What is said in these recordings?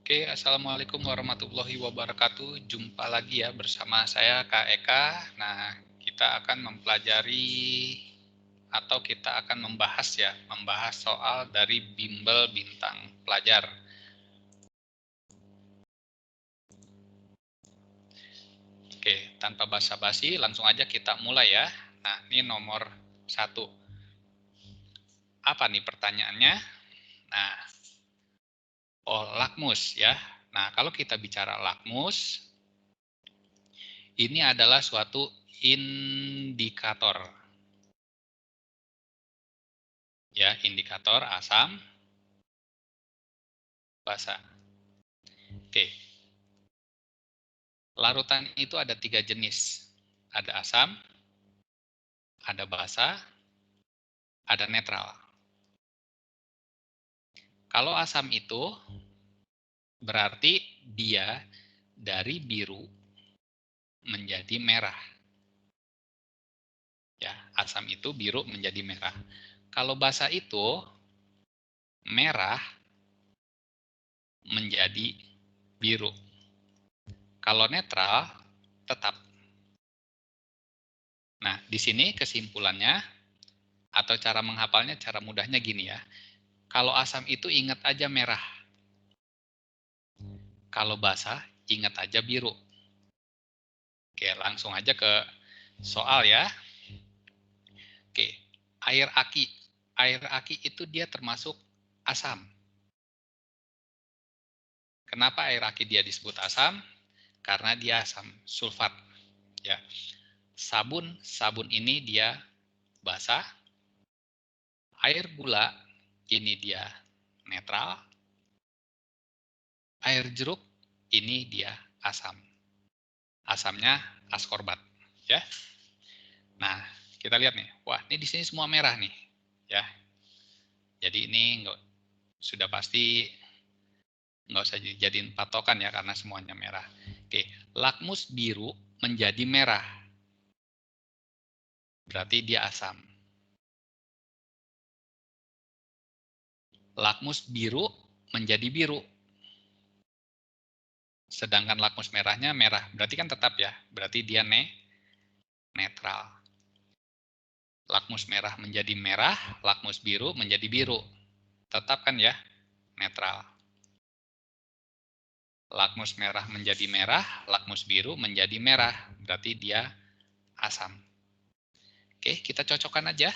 Oke, Assalamualaikum warahmatullahi wabarakatuh. Jumpa lagi ya bersama saya Kak Eka. Nah, kita akan mempelajari atau kita akan membahas soal dari bimbel bintang pelajar. Oke, tanpa basa-basi langsung aja kita mulai ya. Nah, ini nomor 1. Apa nih pertanyaannya? Nah, lakmus ya. Nah, kalau kita bicara lakmus, ini adalah suatu indikator. Ya, indikator asam basa. Oke. Larutan itu ada 3 jenis. Ada asam, ada basa, ada netral. Kalau asam itu berarti dia dari biru menjadi merah. Ya, asam itu biru menjadi merah. Kalau basa itu merah menjadi biru. Kalau netral tetap. Nah, di sini kesimpulannya atau cara menghafalnya cara mudahnya gini ya. Kalau asam itu ingat aja merah. Kalau basa ingat aja biru. Oke, langsung aja ke soal ya. Oke, air aki. Air aki itu dia termasuk asam. Kenapa air aki dia disebut asam? Karena dia asam sulfat. Ya. Sabun ini dia basa. Air gula ini dia netral. Air jeruk ini dia asam. Asamnya askorbat, ya. Nah, kita lihat nih. Wah, ini di sini semua merah nih, ya. Jadi ini sudah pasti nggak usah dijadiin patokan ya karena semuanya merah. Oke, lakmus biru menjadi merah. Berarti dia asam. Lakmus biru menjadi biru. Sedangkan lakmus merahnya merah. Berarti kan tetap ya. Berarti dia netral. Lakmus merah menjadi merah, lakmus biru menjadi biru. Tetap kan ya, netral. Lakmus merah menjadi merah, lakmus biru menjadi merah. Berarti dia asam. Oke, kita cocokkan aja.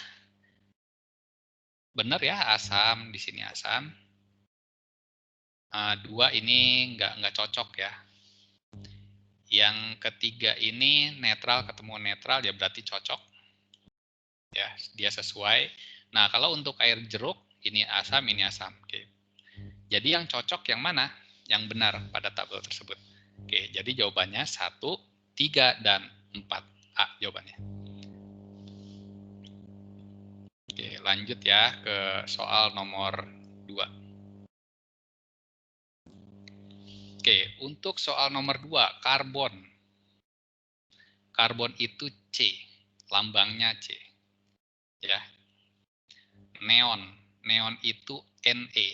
Benar ya, asam. Di sini asam. 2 ini nggak cocok ya. Yang ketiga ini netral ketemu netral ya berarti cocok. Ya, dia sesuai. Nah, kalau untuk air jeruk, ini asam, ini asam. Oke. Jadi yang cocok yang mana? Yang benar pada tabel tersebut. Oke, jadi jawabannya 1, 3, dan 4. A jawabannya. Oke, lanjut ya ke soal nomor 2. Oke, untuk soal nomor 2, karbon. Karbon itu C, lambangnya C. Ya. Neon, neon itu Ne.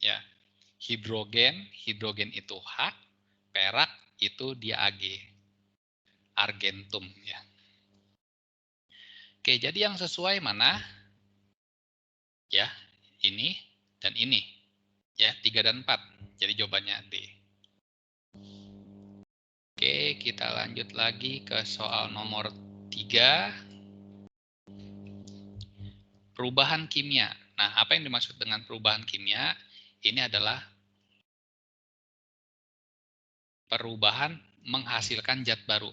Ya. Hidrogen itu H, perak itu dia Ag. Argentum ya. Oke, jadi yang sesuai mana? Ya, ini dan ini. Ya, 3 dan 4. Jadi jawabannya D. Oke, kita lanjut lagi ke soal nomor 3. Perubahan kimia. Nah, apa yang dimaksud dengan perubahan kimia? Ini adalah perubahan menghasilkan zat baru.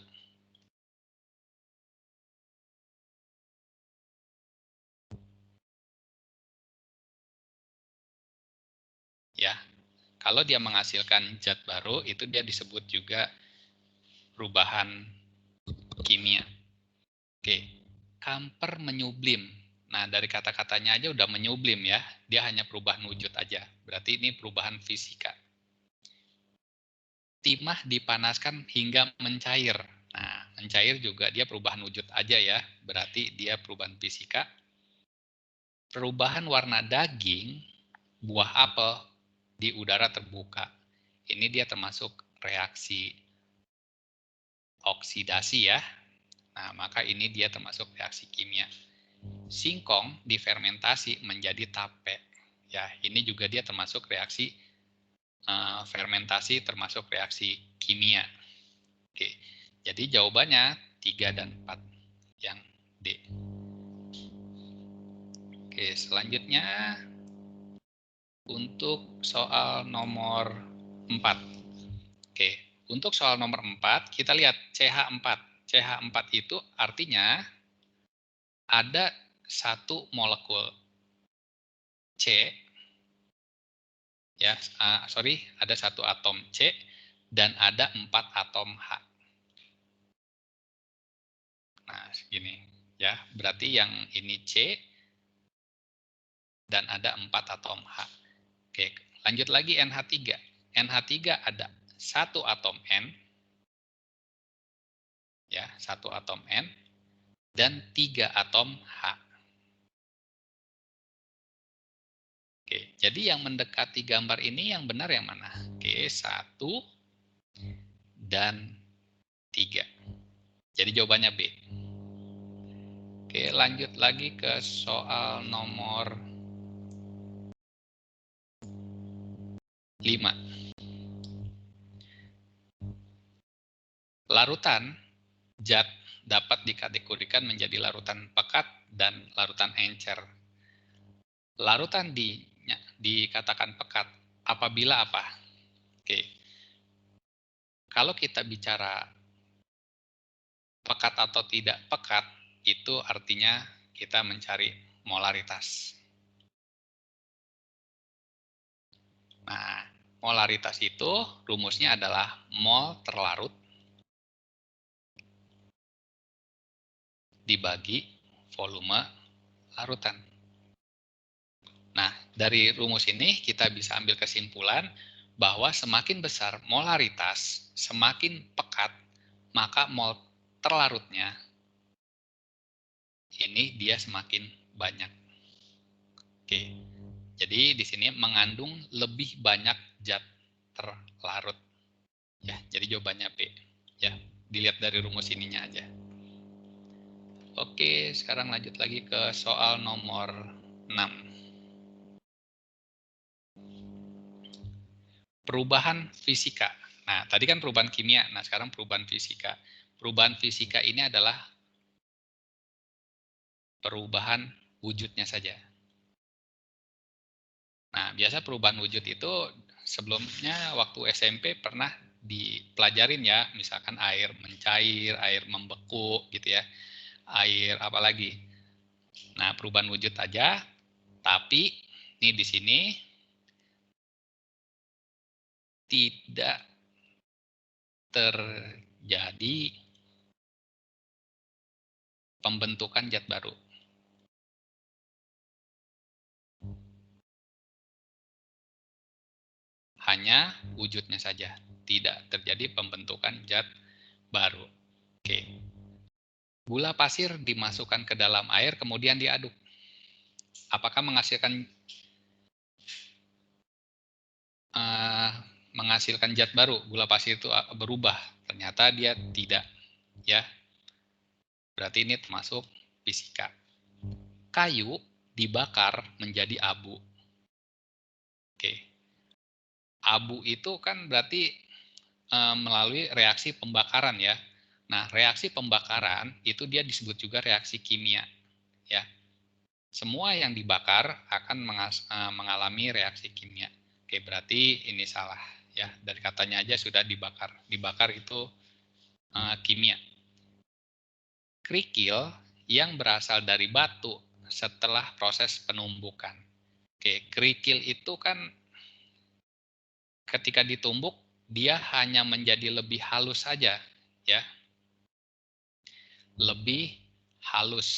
Ya, kalau dia menghasilkan zat baru, itu dia disebut juga perubahan kimia. Oke, kamper menyublim. Nah, dari kata-katanya aja udah menyublim ya. Dia hanya perubahan wujud aja. Berarti ini perubahan fisika. Timah dipanaskan hingga mencair. Nah, mencair juga dia perubahan wujud aja ya. Berarti dia perubahan fisika. Perubahan warna daging, buah apel di udara terbuka. ini dia termasuk reaksi oksidasi ya. Nah, maka ini dia termasuk reaksi kimia. Singkong difermentasi menjadi tape. Ya, ini juga dia termasuk reaksi fermentasi, termasuk reaksi kimia. Oke, jadi jawabannya 3 dan 4 yang D. Oke, selanjutnya untuk soal nomor 4. Oke, untuk soal nomor 4, kita lihat CH4. CH4 itu artinya ada satu molekul C, ya, ada satu atom C dan ada 4 atom H. Nah, segini ya, berarti yang ini C dan ada 4 atom H. Oke, lanjut lagi NH3. NH3 ada satu atom N, ya, satu atom N dan 3 atom H. Oke, jadi yang mendekati gambar ini yang benar yang mana? Oke, 1 dan 3. Jadi jawabannya B. Oke, lanjut lagi ke soal nomor 5. Larutan zat dapat dikategorikan menjadi larutan pekat dan larutan encer. Larutan dikatakan pekat apabila apa? Oke. Kalau kita bicara pekat atau tidak pekat, itu artinya kita mencari molaritas. Nah, molaritas itu rumusnya adalah mol terlarut dibagi volume larutan. Nah, dari rumus ini kita bisa ambil kesimpulan bahwa semakin besar molaritas, semakin pekat, maka mol terlarutnya ini dia semakin banyak. Oke. Jadi di sini mengandung lebih banyak zat terlarut. Ya, jadi jawabannya B. Ya, dilihat dari rumus ininya aja. Oke, sekarang lanjut lagi ke soal nomor 6. Perubahan fisika. Nah, tadi kan perubahan kimia, nah sekarang perubahan fisika. Perubahan fisika ini adalah perubahan wujudnya saja. Nah, biasa perubahan wujud itu sebelumnya waktu SMP pernah dipelajarin ya, misalkan air mencair, air membeku gitu ya. Air apa lagi? Nah, perubahan wujud aja, tapi ini di sini tidak terjadi pembentukan zat baru. Hanya wujudnya saja, tidak terjadi pembentukan zat baru. Oke. Gula pasir dimasukkan ke dalam air kemudian diaduk. Apakah menghasilkan zat baru? Gula pasir itu berubah? Ternyata dia tidak, ya. Berarti ini termasuk fisika. Kayu dibakar menjadi abu. Oke. Abu itu kan berarti melalui reaksi pembakaran ya. Nah, reaksi pembakaran itu dia disebut juga reaksi kimia, ya. Semua yang dibakar akan mengalami reaksi kimia. Oke, berarti ini salah ya. Dari katanya aja sudah dibakar. Dibakar itu kimia. Kerikil yang berasal dari batu setelah proses penumbukan. Oke, kerikil itu kan ketika ditumbuk dia hanya menjadi lebih halus saja, ya. Lebih halus.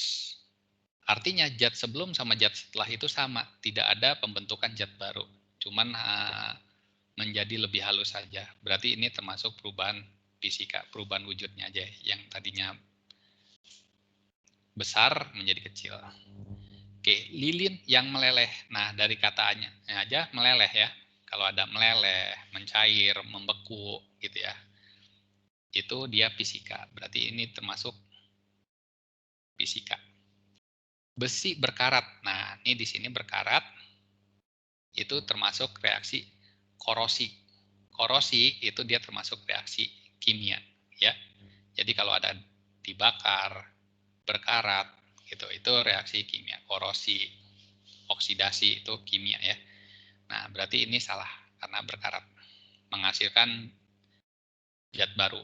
Artinya zat sebelum sama zat setelah itu sama, tidak ada pembentukan zat baru. Cuman menjadi lebih halus saja. Berarti ini termasuk perubahan fisika, perubahan wujudnya aja yang tadinya besar menjadi kecil. Oke, lilin yang meleleh. Nah, dari katanya aja meleleh ya. Kalau ada meleleh, mencair, membeku gitu ya. Itu dia fisika. Berarti ini termasuk fisika. Besi berkarat. Nah, ini di sini berkarat itu termasuk reaksi korosi. Korosi itu dia termasuk reaksi kimia, ya. Jadi kalau ada dibakar, berkarat, gitu, itu reaksi kimia. Korosi, oksidasi itu kimia ya. Nah, berarti ini salah karena berkarat, menghasilkan zat baru.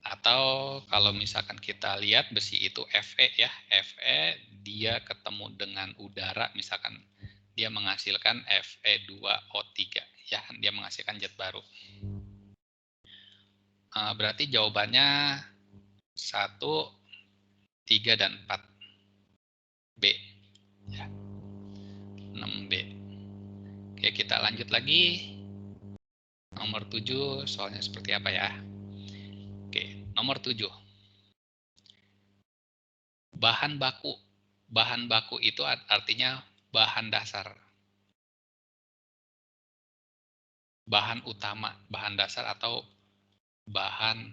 Atau kalau misalkan kita lihat besi itu Fe ya, Fe dia ketemu dengan udara, misalkan dia menghasilkan Fe2O3 ya, dia menghasilkan zat baru. Berarti jawabannya 1, 3, dan 4 B ya, 6B. Oke, kita lanjut lagi. Nomor 7 soalnya seperti apa ya? Oke, nomor 7. Bahan baku. Bahan baku itu artinya bahan dasar. Bahan utama, bahan dasar atau bahan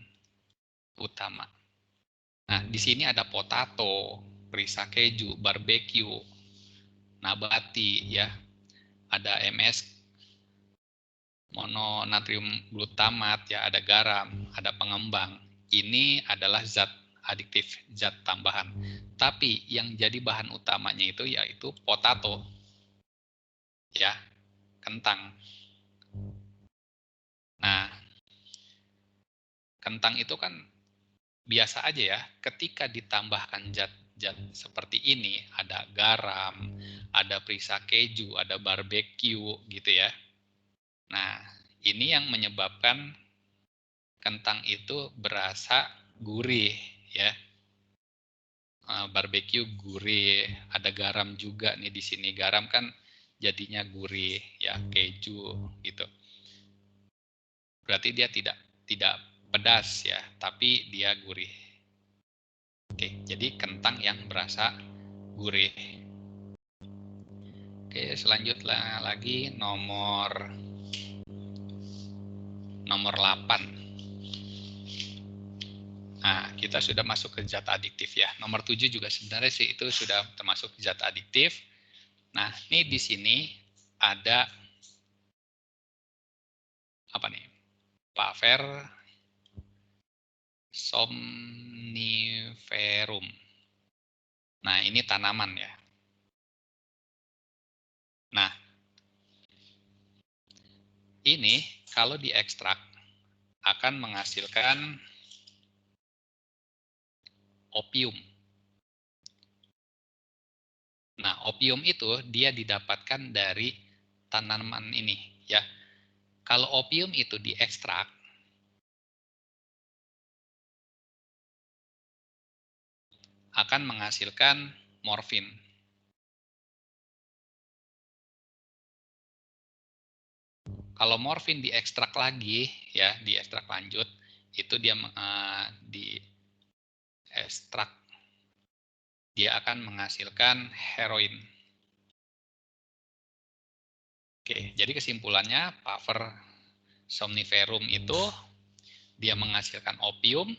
utama. Nah, di sini ada potato, perisa keju, barbeque, nabati ya. Ada MS mononatrium glutamat ya, ada garam, ada pengembang. Ini adalah zat adiktif, zat tambahan. Tapi yang jadi bahan utamanya itu yaitu potato. Ya, kentang. Nah, kentang itu kan biasa aja ya, ketika ditambahkan zat-zat seperti ini, ada garam, ada perisa keju, ada barbeque gitu ya. Nah, ini yang menyebabkan kentang itu berasa gurih ya. Barbeque gurih, ada garam juga nih di sini. Garam kan jadinya gurih ya, keju gitu. Berarti dia tidak pedas ya, tapi dia gurih. Oke, jadi kentang yang berasa gurih. Oke, selanjutnya lagi nomor 8. Nah, kita sudah masuk ke zat adiktif ya. Nomor 7 juga sebenarnya sih itu sudah termasuk zat adiktif. Nah, ini di sini ada apa nih? Paver somniferum. Nah, ini tanaman ya. Nah, ini kalau diekstrak akan menghasilkan opium. Nah, opium itu dia didapatkan dari tanaman ini ya. Kalau opium itu diekstrak, akan menghasilkan morfin. Kalau morfin diekstrak lagi ya, diekstrak lanjut, itu dia diekstrak, dia akan menghasilkan heroin. Oke, jadi kesimpulannya Paver somniferum itu dia menghasilkan opium.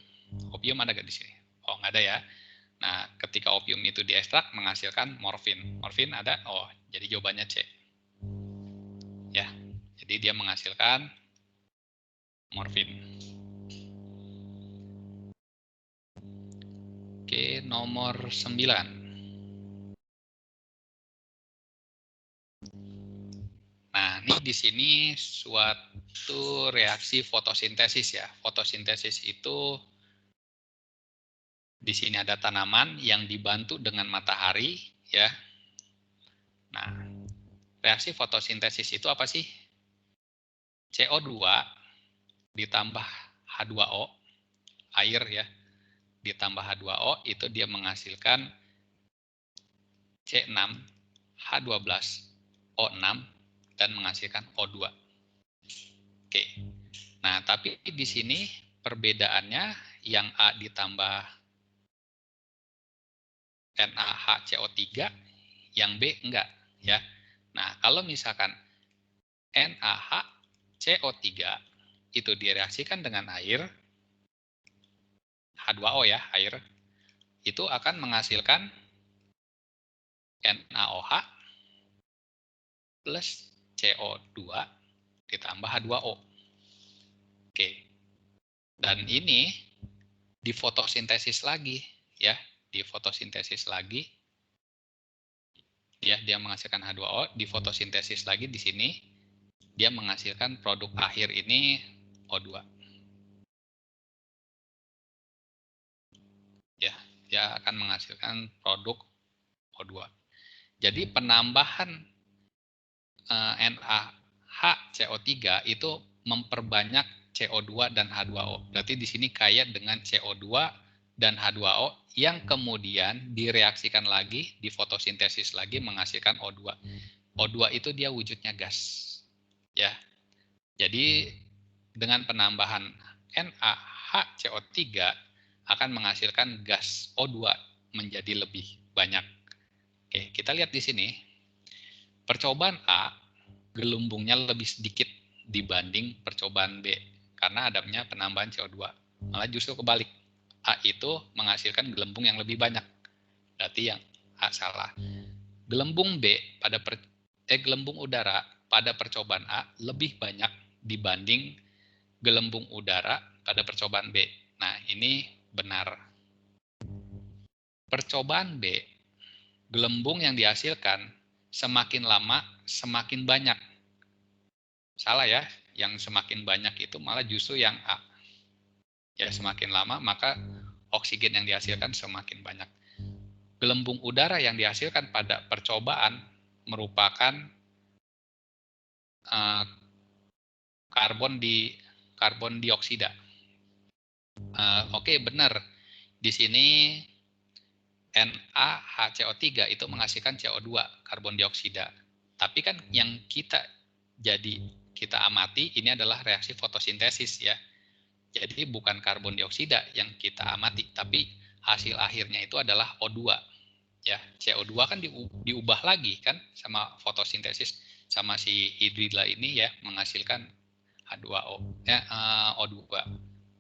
Opium ada nggak di sini? Oh, nggak ada ya. Nah, ketika opium itu diekstrak menghasilkan morfin. Morfin ada? Oh, jadi jawabannya C. Ya, jadi dia menghasilkan morfin. Oke, nomor 9. Nah, ini di sini suatu reaksi fotosintesis ya. Fotosintesis itu di sini ada tanaman yang dibantu dengan matahari ya. Nah, reaksi fotosintesis itu apa sih? CO2 ditambah H2O, air ya, ditambah H2O itu dia menghasilkan C6, H12, O6 dan menghasilkan O2. Oke. Nah, tapi di sini perbedaannya yang A ditambah NaHCO3, yang B enggak ya. Nah, kalau misalkan NaHCO3 itu direaksikan dengan air, H2O ya, air, itu akan menghasilkan NaOH plus CO2 ditambah H2O. Oke. Dan ini difotosintesis lagi ya, difotosintesis lagi. Ya, dia menghasilkan H2O, difotosintesis lagi di sini dia menghasilkan produk akhir ini O2. Ya, dia akan menghasilkan produk O2. Jadi penambahan NaHCO3 itu memperbanyak CO2 dan H2O. Berarti di sini kaya dengan CO2 dan H2O yang kemudian direaksikan lagi, difotosintesis lagi menghasilkan O2. O2 itu dia wujudnya gas. Ya. Jadi dengan penambahan NaHCO3 akan menghasilkan gas O2 menjadi lebih banyak. Oke, kita lihat di sini. Percobaan A, gelembungnya lebih sedikit dibanding percobaan B karena adanya penambahan CO2. Malah justru kebalik. A itu menghasilkan gelembung yang lebih banyak. Berarti yang A salah. Gelembung B pada gelembung udara pada percobaan A lebih banyak dibanding gelembung udara pada percobaan B. Nah, ini benar. Percobaan B, gelembung yang dihasilkan semakin lama semakin banyak. Salah ya, yang semakin banyak itu malah justru yang A. Ya, semakin lama maka oksigen yang dihasilkan semakin banyak. Gelembung udara yang dihasilkan pada percobaan merupakan karbon dioksida. Oke, benar. Di sini NaHCO3 itu menghasilkan CO2, karbon dioksida. Tapi kan yang kita amati ini adalah reaksi fotosintesis ya. Jadi bukan karbon dioksida yang kita amati, tapi hasil akhirnya itu adalah O2. Ya, CO2 kan diubah lagi kan sama fotosintesis sama si hidrida ini ya menghasilkan H2O ya, O2.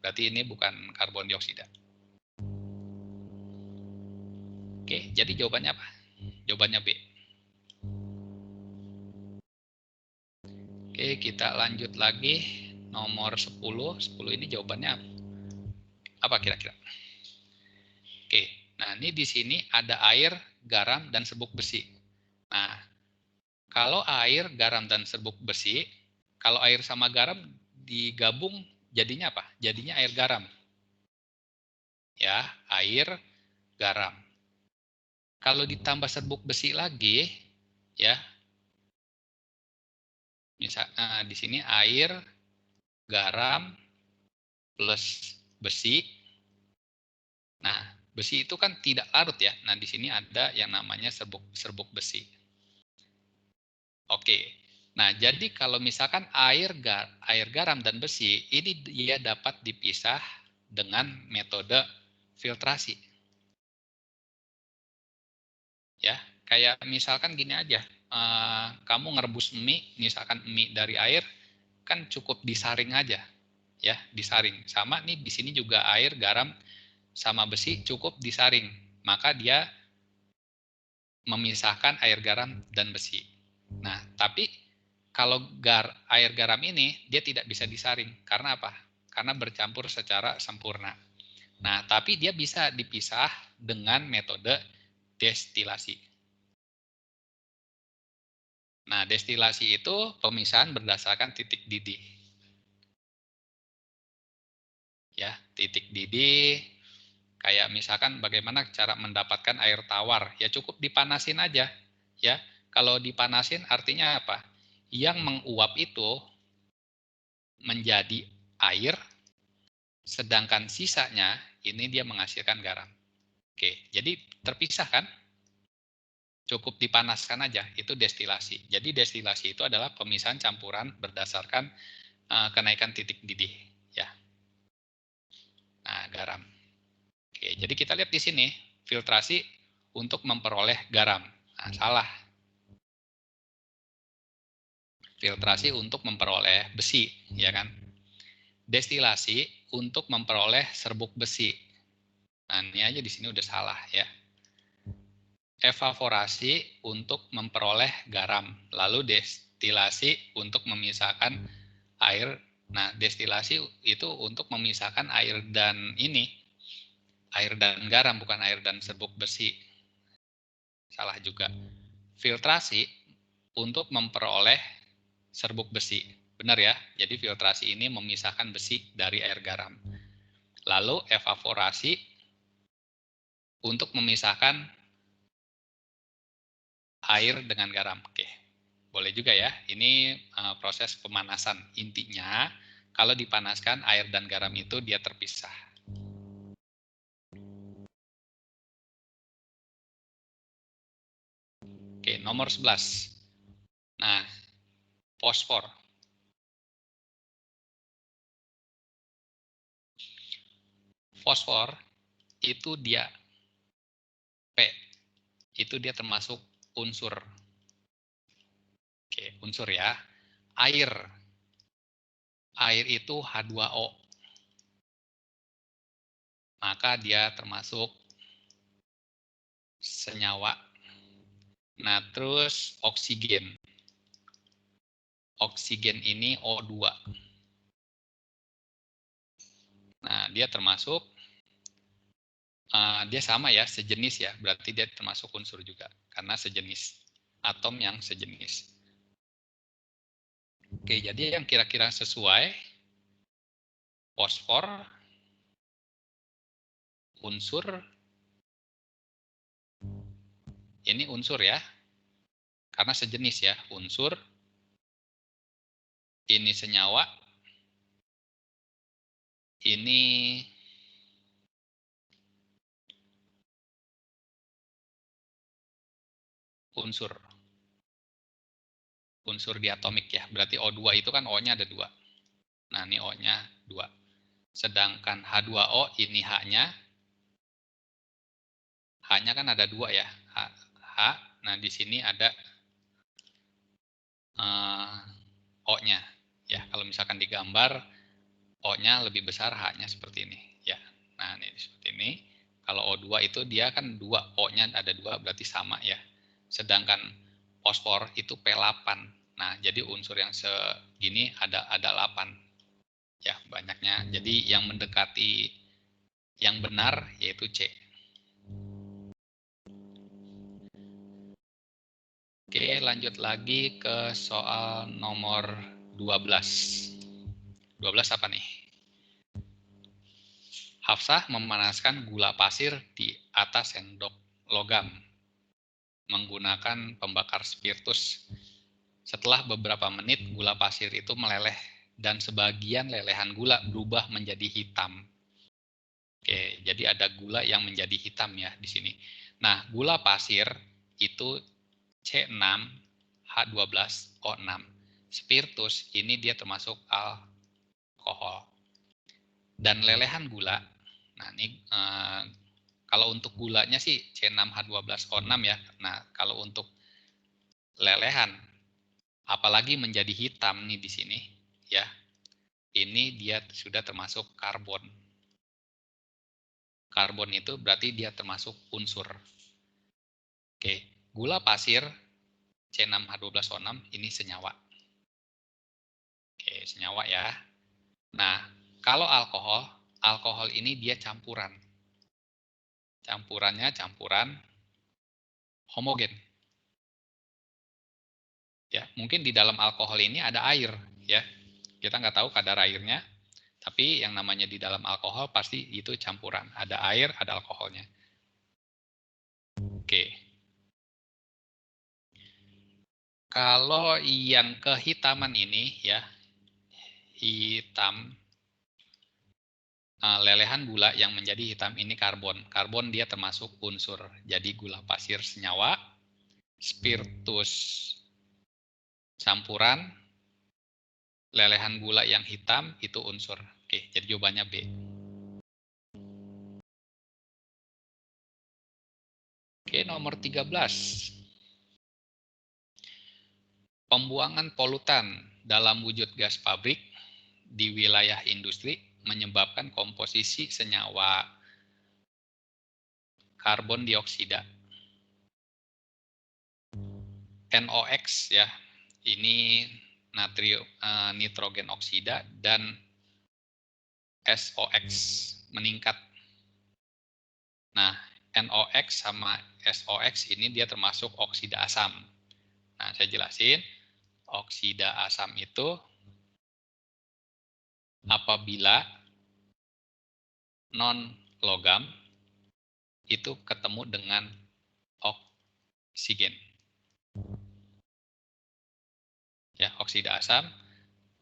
Berarti ini bukan karbon dioksida. Oke, jadi jawabannya apa? Jawabannya B. Oke, kita lanjut lagi. Nomor 10. 10 ini jawabannya apa kira-kira? Oke, nah ini di sini ada air, garam, dan serbuk besi. Nah, kalau air, garam, dan serbuk besi, kalau air sama garam digabung jadinya apa? Jadinya air garam. Ya, air, garam. Kalau ditambah serbuk besi lagi, ya, misal di sini air, garam, plus besi. Nah, besi itu kan tidak larut ya. Nah, di sini ada yang namanya serbuk besi. Oke. Nah, jadi kalau misalkan air, garam, dan besi, ini dia dapat dipisah dengan metode filtrasi. Ya, kayak misalkan gini aja, kamu ngerebus mie, misalkan mie dari air, kan cukup disaring aja, ya, disaring. Sama nih di sini juga air, garam, sama besi cukup disaring, maka dia memisahkan air garam dan besi. Nah, tapi kalau air garam ini dia tidak bisa disaring, karena apa? Karena bercampur secara sempurna. Nah, tapi dia bisa dipisah dengan metode destilasi. Nah, destilasi itu pemisahan berdasarkan titik didih. Ya, titik didih kayak misalkan bagaimana cara mendapatkan air tawar, ya cukup dipanasin aja. Ya, kalau dipanasin artinya apa? Yang menguap itu menjadi air, sedangkan sisanya ini dia menghasilkan garam. Oke, jadi terpisah kan? Cukup dipanaskan aja, itu destilasi. Jadi destilasi itu adalah pemisahan campuran berdasarkan kenaikan titik didih. Ya. Nah, garam. Oke, jadi kita lihat di sini, filtrasi untuk memperoleh garam. Nah, salah. Filtrasi untuk memperoleh besi, ya kan? Destilasi untuk memperoleh serbuk besi. Nah, ini aja di sini udah salah ya. Evaporasi untuk memperoleh garam, lalu destilasi untuk memisahkan air. Nah, destilasi itu untuk memisahkan air dan air dan garam, bukan air dan serbuk besi. Salah juga. Filtrasi untuk memperoleh serbuk besi. Benar ya? Jadi filtrasi ini memisahkan besi dari air garam. Lalu evaporasi untuk memisahkan air dengan garam. Oke, boleh juga ya. Ini proses pemanasan. Intinya, kalau dipanaskan air dan garam itu dia terpisah. Oke, nomor 11. Nah, fosfor. Fosfor itu dia P. Itu dia termasuk unsur. Oke, unsur ya. Air. Air itu H2O. Maka dia termasuk senyawa. Nah, terus oksigen. Oksigen ini O2. Nah, dia termasuk, dia sama ya, sejenis ya, berarti dia termasuk unsur juga, karena sejenis, atom yang sejenis. Oke, jadi yang kira-kira sesuai, fosfor, unsur, ini unsur ya, karena sejenis ya, unsur, ini senyawa, ini unsur. Unsur diatomik ya, berarti O2 itu kan O-nya ada 2. Nah, ini O-nya 2. Sedangkan H2O ini H-nya. H-nya kan ada 2 ya. H. Nah, di sini ada O-nya. Ya, kalau misalkan digambar, O-nya lebih besar, H-nya seperti ini. Ya, nah ini seperti ini. Kalau O2 itu dia kan 2, O-nya ada 2, berarti sama ya. Sedangkan fosfor itu P8. Nah, jadi unsur yang segini ada 8. Ya, banyaknya. Jadi yang mendekati yang benar yaitu C. Oke, lanjut lagi ke soal nomor 12. 12 apa nih? Hafsah memanaskan gula pasir di atas sendok logam menggunakan pembakar spiritus. Setelah beberapa menit, gula pasir itu meleleh dan sebagian lelehan gula berubah menjadi hitam. Oke, jadi ada gula yang menjadi hitam ya di sini. Nah, gula pasir itu C6H12O6. Spiritus ini dia termasuk alkohol. Dan lelehan gula, nah ini kalau untuk gulanya sih C6H12O6 ya. Nah, kalau untuk lelehan, apalagi menjadi hitam nih di sini, ya, ini dia sudah termasuk karbon. Karbon itu berarti dia termasuk unsur. Oke, gula pasir C6H12O6 ini senyawa. Oke, senyawa ya. Nah, kalau alkohol, alkohol ini dia campuran. Campurannya campuran homogen. Ya, mungkin di dalam alkohol ini ada air, ya. Kita nggak tahu kadar airnya, tapi yang namanya di dalam alkohol pasti itu campuran. Ada air, ada alkoholnya. Oke. Kalau yang kehitaman ini, ya, hitam, lelehan gula yang menjadi hitam ini karbon. Karbon dia termasuk unsur. Jadi gula pasir senyawa, spiritus campuran, lelehan gula yang hitam itu unsur. Oke, jadi jawabannya B. Oke, nomor 13. Pembuangan polutan dalam wujud gas pabrik di wilayah industri menyebabkan komposisi senyawa karbon dioksida NOx ya. Ini nitrogen oksida dan SOx meningkat. Nah, NOx sama SOx ini dia termasuk oksida asam. Nah, saya jelasin. Oksida asam itu apabila non-logam itu ketemu dengan oksigen. Ya, oksida asam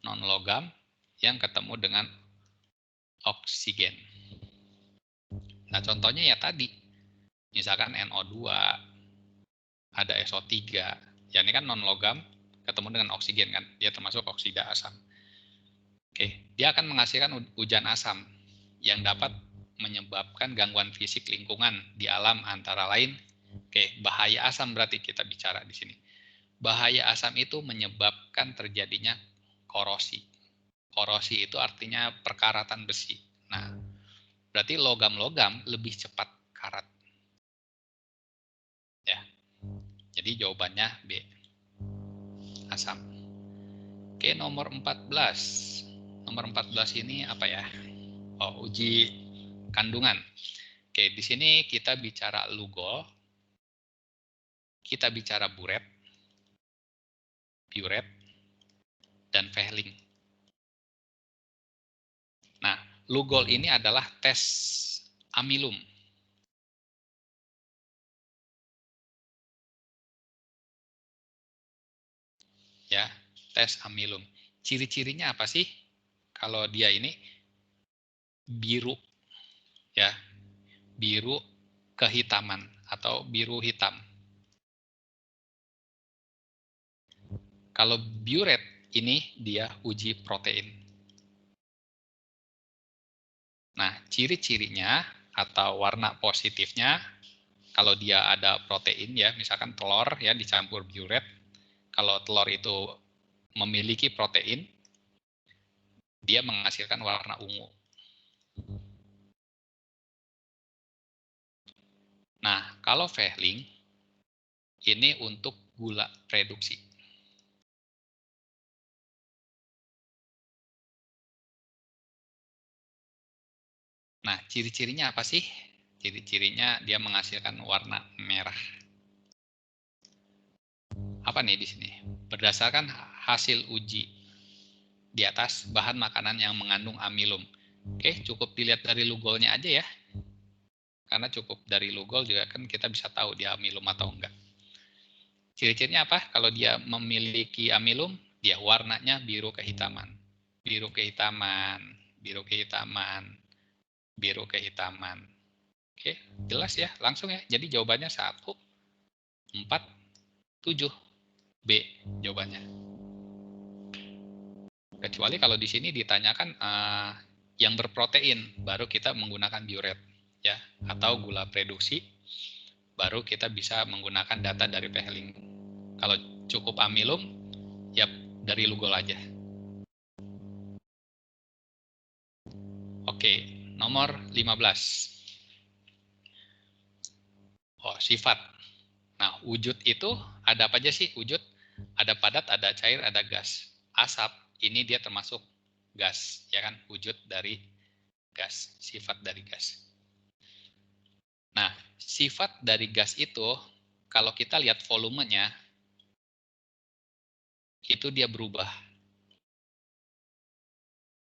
non-logam yang ketemu dengan oksigen. Nah, contohnya ya tadi. Misalkan NO2, ada SO3. Ya, ini kan non-logam ketemu dengan oksigen kan. Dia termasuk oksida asam. Oke, dia akan menghasilkan hujan asam yang dapat menyebabkan gangguan fisik lingkungan di alam antara lain. Oke, bahaya asam berarti kita bicara di sini. Bahaya asam itu menyebabkan terjadinya korosi. Korosi itu artinya perkaratan besi. Nah, berarti logam-logam lebih cepat karat. Ya. Jadi jawabannya B. Asam. Oke, nomor 14. Nomor 14 ini apa ya? Oh, uji kandungan. Oke, di sini kita bicara Lugol, kita bicara Buret, Buret, dan Vehling. Nah, Lugol ini adalah tes amilum. Ya, tes amilum. Ciri-cirinya apa sih? Kalau dia ini biru, ya, biru kehitaman atau biru hitam. Kalau Buret ini dia uji protein. Nah, ciri-cirinya atau warna positifnya, kalau dia ada protein ya, misalkan telur ya dicampur Buret, kalau telur itu memiliki protein, dia menghasilkan warna ungu. Nah, kalau Vehling, ini untuk gula reduksi. Nah, ciri-cirinya apa sih? Ciri-cirinya dia menghasilkan warna merah. Apa nih di sini? Berdasarkan hasil uji di atas, bahan makanan yang mengandung amilum. Oke, cukup dilihat dari lugolnya aja ya. Karena cukup dari lugol juga kan kita bisa tahu dia amilum atau enggak. Ciri-cirinya apa? Kalau dia memiliki amilum, dia warnanya biru kehitaman. Biru kehitaman, biru kehitaman, biru kehitaman. Oke, jelas ya, langsung ya. Jadi jawabannya 1, 4, 7. B jawabannya. Kecuali kalau di sini ditanyakan yang berprotein, baru kita menggunakan Buret ya, atau gula reduksi, baru kita bisa menggunakan data dari Vehling. Kalau cukup amilum, ya dari Lugol aja. Oke, nomor 15. Oh, sifat. Nah, wujud itu ada apa aja sih? Wujud ada padat, ada cair, ada gas. Asap ini dia termasuk gas, ya kan? Wujud dari gas, sifat dari gas. Nah, sifat dari gas itu kalau kita lihat volumenya itu dia berubah.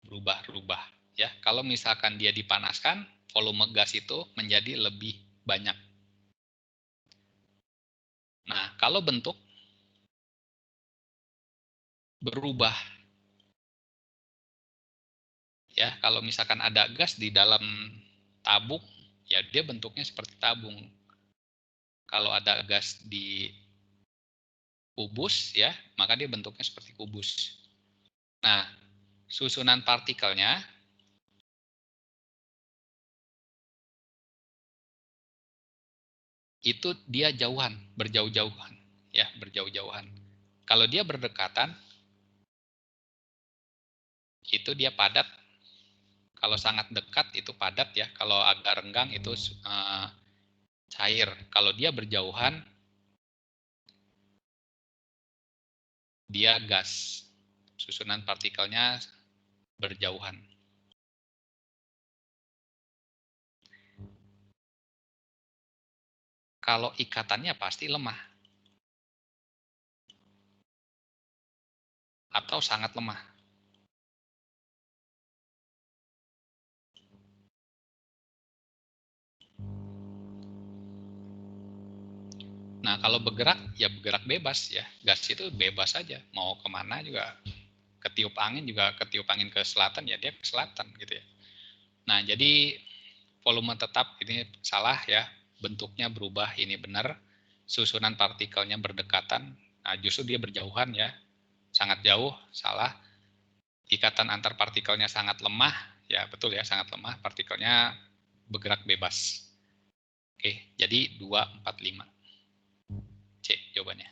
Berubah. Ya, kalau misalkan dia dipanaskan, volume gas itu menjadi lebih banyak. Nah, kalau bentuk berubah. Ya, kalau misalkan ada gas di dalam tabung, ya dia bentuknya seperti tabung. Kalau ada gas di kubus, ya, maka dia bentuknya seperti kubus. Nah, susunan partikelnya itu dia jauhan, berjauh-jauhan, ya, berjauh-jauhan. Kalau dia berdekatan, itu dia padat. Kalau sangat dekat itu padat ya. Kalau agak renggang itu cair. Kalau dia berjauhan, dia gas. Susunan partikelnya berjauhan. Kalau ikatannya pasti lemah. Atau sangat lemah. Nah, kalau bergerak, ya bergerak bebas ya. Gas itu bebas saja. Mau kemana juga, ketiup angin ke selatan, ya dia ke selatan gitu ya. Nah, jadi volume tetap ini salah ya. Bentuknya berubah, ini benar. Susunan partikelnya berdekatan. Nah, justru dia berjauhan ya. Sangat jauh, salah. Ikatan antar partikelnya sangat lemah. Ya, betul ya, sangat lemah. Partikelnya bergerak bebas. Oke, jadi 2, 4, 5. C jawabannya.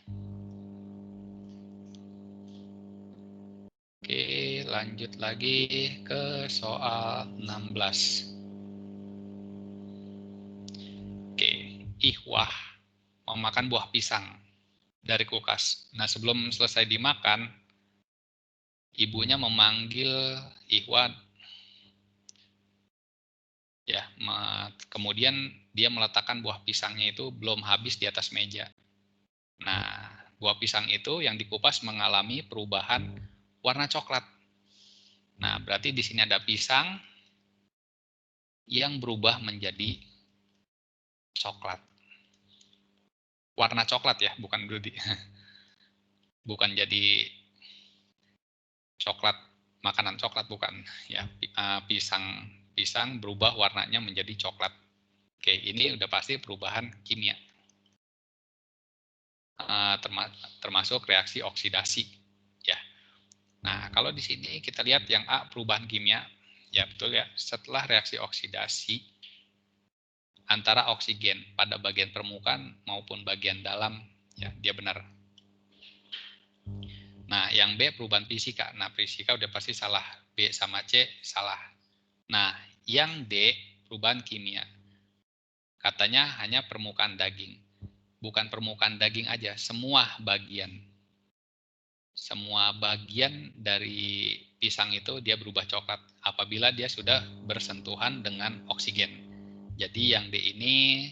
Oke, lanjut lagi ke soal 16. Oke, Ihwah memakan buah pisang dari kulkas. Nah, sebelum selesai dimakan, ibunya memanggil Ihwah ya, kemudian dia meletakkan buah pisangnya itu belum habis di atas meja. Nah, buah pisang itu yang dikupas mengalami perubahan warna coklat. Nah, berarti di sini ada pisang yang berubah menjadi coklat. Warna coklat ya, bukan berarti bukan jadi coklat, makanan coklat, bukan ya. Pisang berubah warnanya menjadi coklat. Oke, ini udah pasti perubahan kimia. Termasuk reaksi oksidasi ya. Nah, kalau di sini kita lihat yang A, perubahan kimia. Ya, betul ya. Setelah reaksi oksidasi antara oksigen pada bagian permukaan maupun bagian dalam, ya, dia benar. Nah, yang B, perubahan fisika. Nah, fisika udah pasti salah. B sama C salah. Nah, yang D, perubahan kimia. Katanya hanya permukaan daging. Bukan permukaan daging aja, semua bagian. Semua bagian dari pisang itu dia berubah coklat apabila dia sudah bersentuhan dengan oksigen. Jadi yang D ini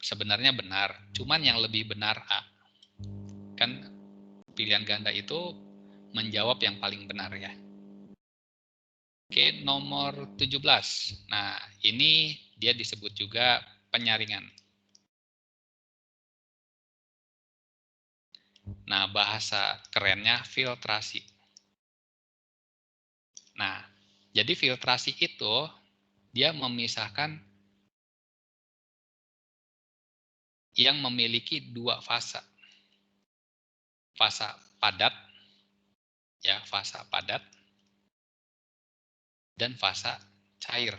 sebenarnya benar, cuman yang lebih benar A. Kan pilihan ganda itu menjawab yang paling benar ya. Oke, nomor 17. Nah, ini dia disebut juga penyaringan. Nah, bahasa kerennya filtrasi. Nah, jadi filtrasi itu dia memisahkan yang memiliki dua fasa. Fasa padat, ya, fasa padat, dan fasa cair.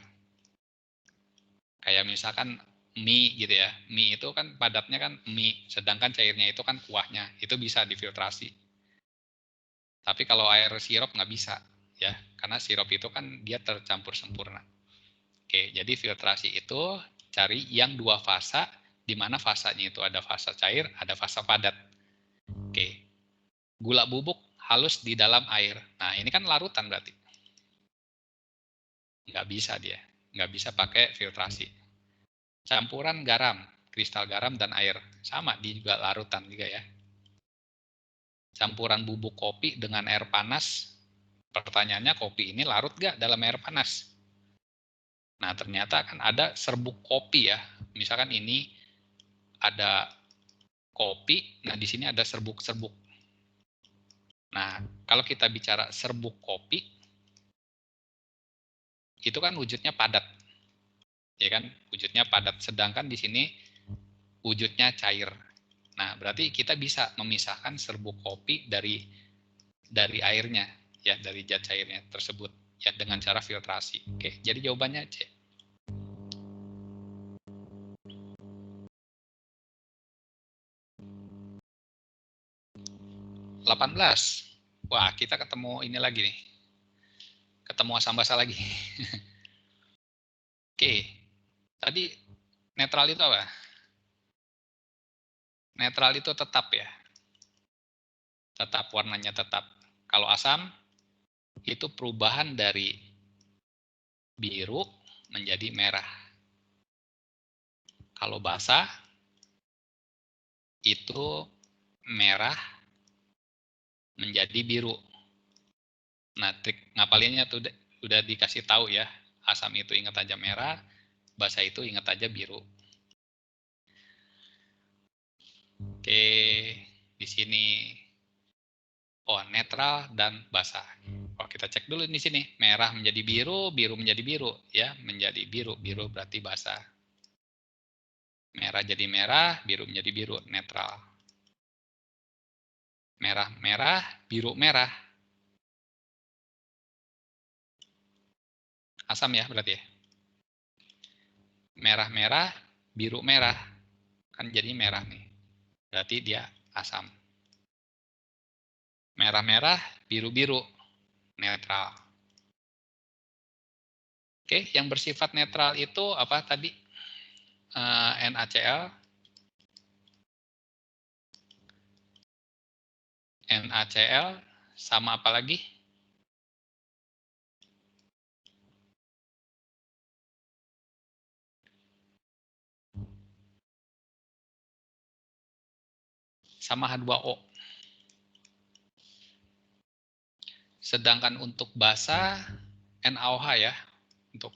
Kayak misalkan mie gitu ya. Mie itu kan padatnya kan mie, sedangkan cairnya itu kan kuahnya. Itu bisa difiltrasi. Tapi kalau air sirup nggak bisa, ya, karena sirup itu kan dia tercampur sempurna. Oke, jadi filtrasi itu cari yang dua fasa, di mana fasanya itu ada fasa cair, ada fasa padat. Oke, gula bubuk halus di dalam air. Nah, ini kan larutan berarti. Nggak bisa dia, nggak bisa pakai filtrasi. Campuran garam, kristal garam dan air, sama, dia juga larutan juga ya. Campuran bubuk kopi dengan air panas, pertanyaannya kopi ini larut nggak dalam air panas? Nah, ternyata kan ada serbuk kopi ya. Misalkan ini ada kopi, nah di sini ada serbuk-serbuk. Nah, kalau kita bicara serbuk kopi, itu kan wujudnya padat. Ya kan? Wujudnya padat. Sedangkan di sini wujudnya cair. Nah, berarti kita bisa memisahkan serbuk kopi dari airnya, ya, dari zat cairnya tersebut, ya, dengan cara filtrasi. Oke, jadi jawabannya C. 18. Wah, kita ketemu ini lagi nih. Ketemu asam basa lagi. Oke. Tadi netral itu apa? Netral itu tetap ya. Tetap, warnanya tetap. Kalau asam, itu perubahan dari biru menjadi merah. Kalau basa, itu merah menjadi biru. Nah, trik ngapalinnya tuh udah dikasih tahu ya. Asam itu ingat aja merah, basa itu ingat aja biru. Oke, di sini netral dan basa. Oh, kita cek dulu di sini. Merah menjadi biru, biru menjadi biru ya, menjadi biru. Biru berarti basa. Merah jadi merah, biru menjadi biru, netral. Merah merah, biru merah. Asam ya berarti ya. Merah merah, biru merah. Kan jadi merah nih. Berarti dia asam. Merah merah, biru biru, netral. Oke, yang bersifat netral itu apa tadi? NaCl, NaCl sama apa lagi? Sama H2O. Sedangkan untuk basa NaOH ya. Untuk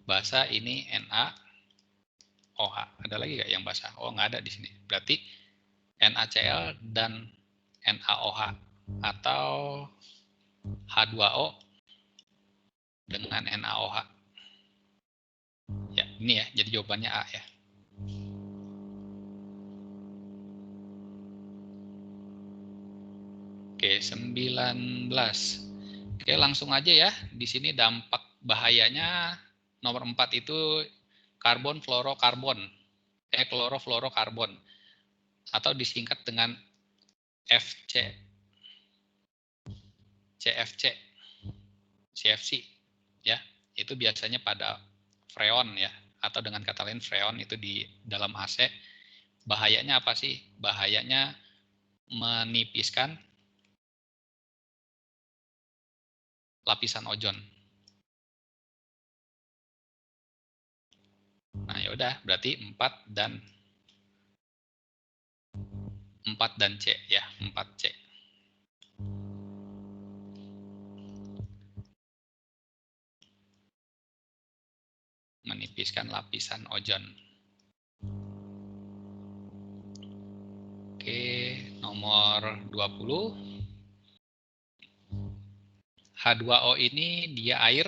basa ini NaOH. Ada lagi nggak yang basa? Oh, nggak ada di sini. Berarti NaCl dan NaOH atau H2O dengan NaOH. Ya, ini ya. Jadi jawabannya A ya. Oke, 19. Oke, langsung aja ya. Di sini dampak bahayanya nomor 4 itu karbon fluorokarbon. Klorofluorokarbon atau disingkat dengan FC. CFC. CFC ya. Itu biasanya pada freon ya, atau dengan kata lain freon itu di dalam AC. Bahayanya apa sih? Bahayanya menipiskan lapisan ozon. Nah, ya udah, berarti 4 dan C ya, 4C. Menipiskan lapisan ozon. Oke, nomor 20. H2O ini dia air.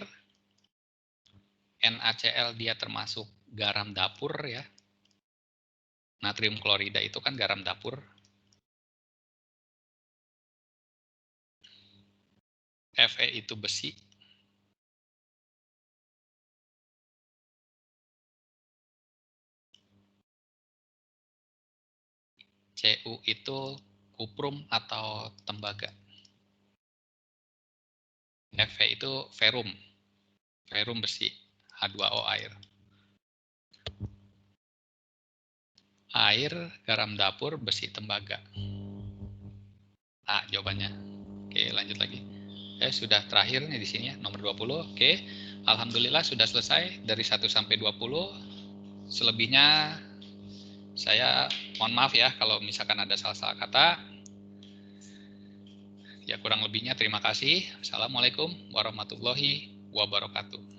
NaCl dia termasuk garam dapur ya. Natrium klorida itu kan garam dapur. Fe itu besi. Cu itu kuprum atau tembaga. Fe itu ferum. Ferum besi. H2O air. Air, garam dapur, besi, tembaga. A jawabannya. Oke, lanjut lagi. Sudah terakhir nih di sini ya, nomor 20. Oke. Alhamdulillah sudah selesai dari 1 sampai 20. Selebihnya saya mohon maaf ya kalau misalkan ada salah-salah kata. Ya kurang lebihnya terima kasih. Assalamualaikum warahmatullahi wabarakatuh.